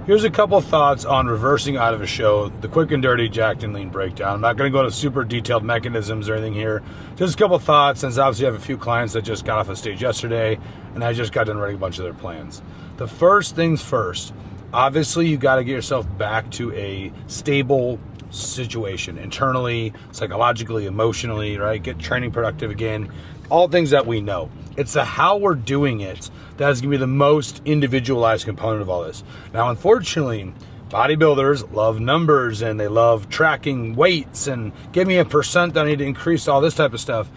Here's a couple thoughts on reversing out of a show, the quick and dirty jacked and lean breakdown. I'm not going to go to super detailed mechanisms or anything here. Just a couple thoughts, since obviously I have a few clients that just got off the stage yesterday, and I just got done writing a bunch of their plans. The first things first, obviously you got to get yourself back to a stable situation, internally, psychologically, emotionally, right? Get training productive again. All things that we know. It's the how we're doing it that is going to be the most individualized component of all this. Now, unfortunately, bodybuilders love numbers and they love tracking weights and give me a percent that I need to increase, all this type of stuff.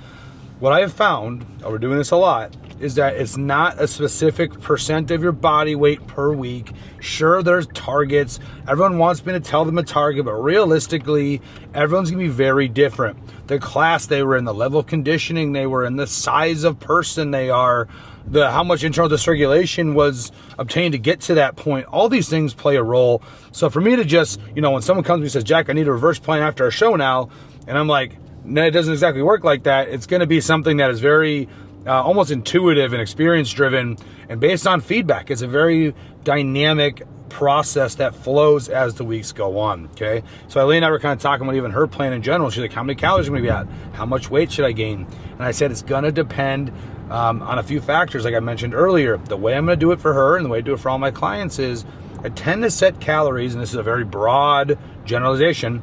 What I have found, we're doing this a lot, is that it's not a specific percent of your body weight per week. Sure, there's targets. Everyone wants me to tell them a target, but realistically, everyone's going to be very different. The class they were in, the level of conditioning they were in, the size of person they are, how much internal dysregulation was obtained to get to that point. All these things play a role. So for me to just, when someone comes to me and says, Jack, I need a reverse plan after a show now, and I'm like, no, it doesn't exactly work like that. It's going to be something that is very almost intuitive and experience driven and based on feedback. It's a very dynamic process that flows as the weeks go on, okay? So Eileen and I were kind of talking about even her plan in general. She's like, how many calories am I going to be at? How much weight should I gain? And I said, it's going to depend on a few factors, like I mentioned earlier. The way I'm going to do it for her and the way I do it for all my clients is I tend to set calories, and this is a very broad generalization,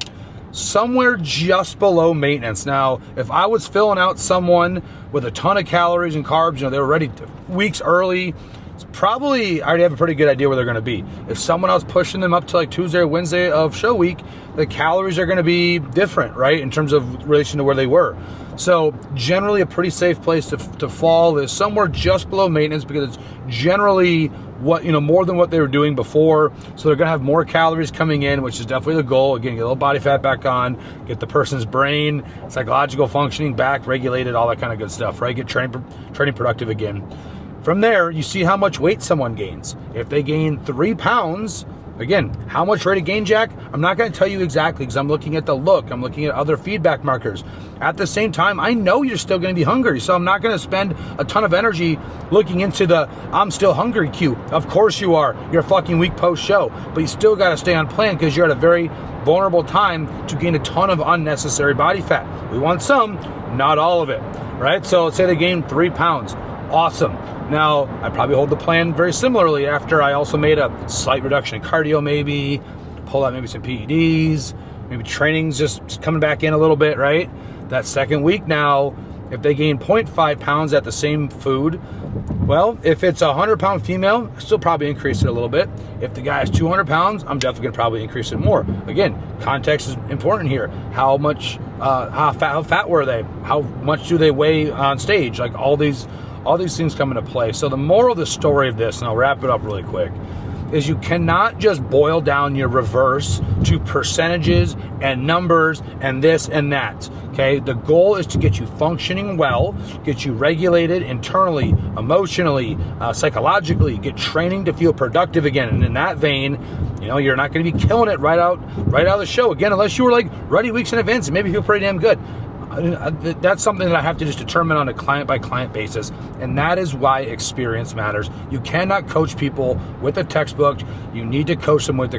somewhere just below maintenance. Now, if I was filling out someone with a ton of calories and carbs, they were ready weeks early, it's probably, I already have a pretty good idea where they're going to be. If someone else pushing them up to like Tuesday or Wednesday of show week, the calories are going to be different, right, in terms of relation to where they were. So generally a pretty safe place to fall is somewhere just below maintenance, because it's generally what, more than what they were doing before. So they're going to have more calories coming in, which is definitely the goal. Again, get a little body fat back on, get the person's brain, psychological functioning back, regulated, all that kind of good stuff, right? Get training productive again. From there, you see how much weight someone gains. If they gain 3 pounds, again, how much rate of gain, Jack? I'm not going to tell you exactly, because I'm looking at the look. I'm looking at other feedback markers. At the same time, I know you're still going to be hungry, so I'm not going to spend a ton of energy looking into the I'm still hungry queue. Of course you are. You're a fucking week post-show, but you still got to stay on plan, because you're at a very vulnerable time to gain a ton of unnecessary body fat. We want some, not all of it, right? So let's say they gain 3 pounds. Awesome. Now, I probably hold the plan very similarly after I also made a slight reduction in cardio, maybe, pull out maybe some PEDs, maybe training's just coming back in a little bit, right? That second week now, if they gain 0.5 pounds at the same food, well, if it's a 100-pound female, I still probably increase it a little bit. If the guy is 200 pounds, I'm definitely going to probably increase it more. Again, context is important here. How much, how fat were they? How much do they weigh on stage? Like all these things come into play. So the moral of the story of this, and I'll wrap it up really quick, is you cannot just boil down your reverse to percentages and numbers and this and that, okay? The goal is to get you functioning well, get you regulated internally, emotionally, psychologically, get training to feel productive again. And in that vein, you're not going to be killing it right out of the show. Again, unless you were like ready weeks in advance and maybe feel pretty damn good. That's something that I have to just determine on a client-by-client basis, and that is why experience matters. You cannot coach people with a textbook. You need to coach them with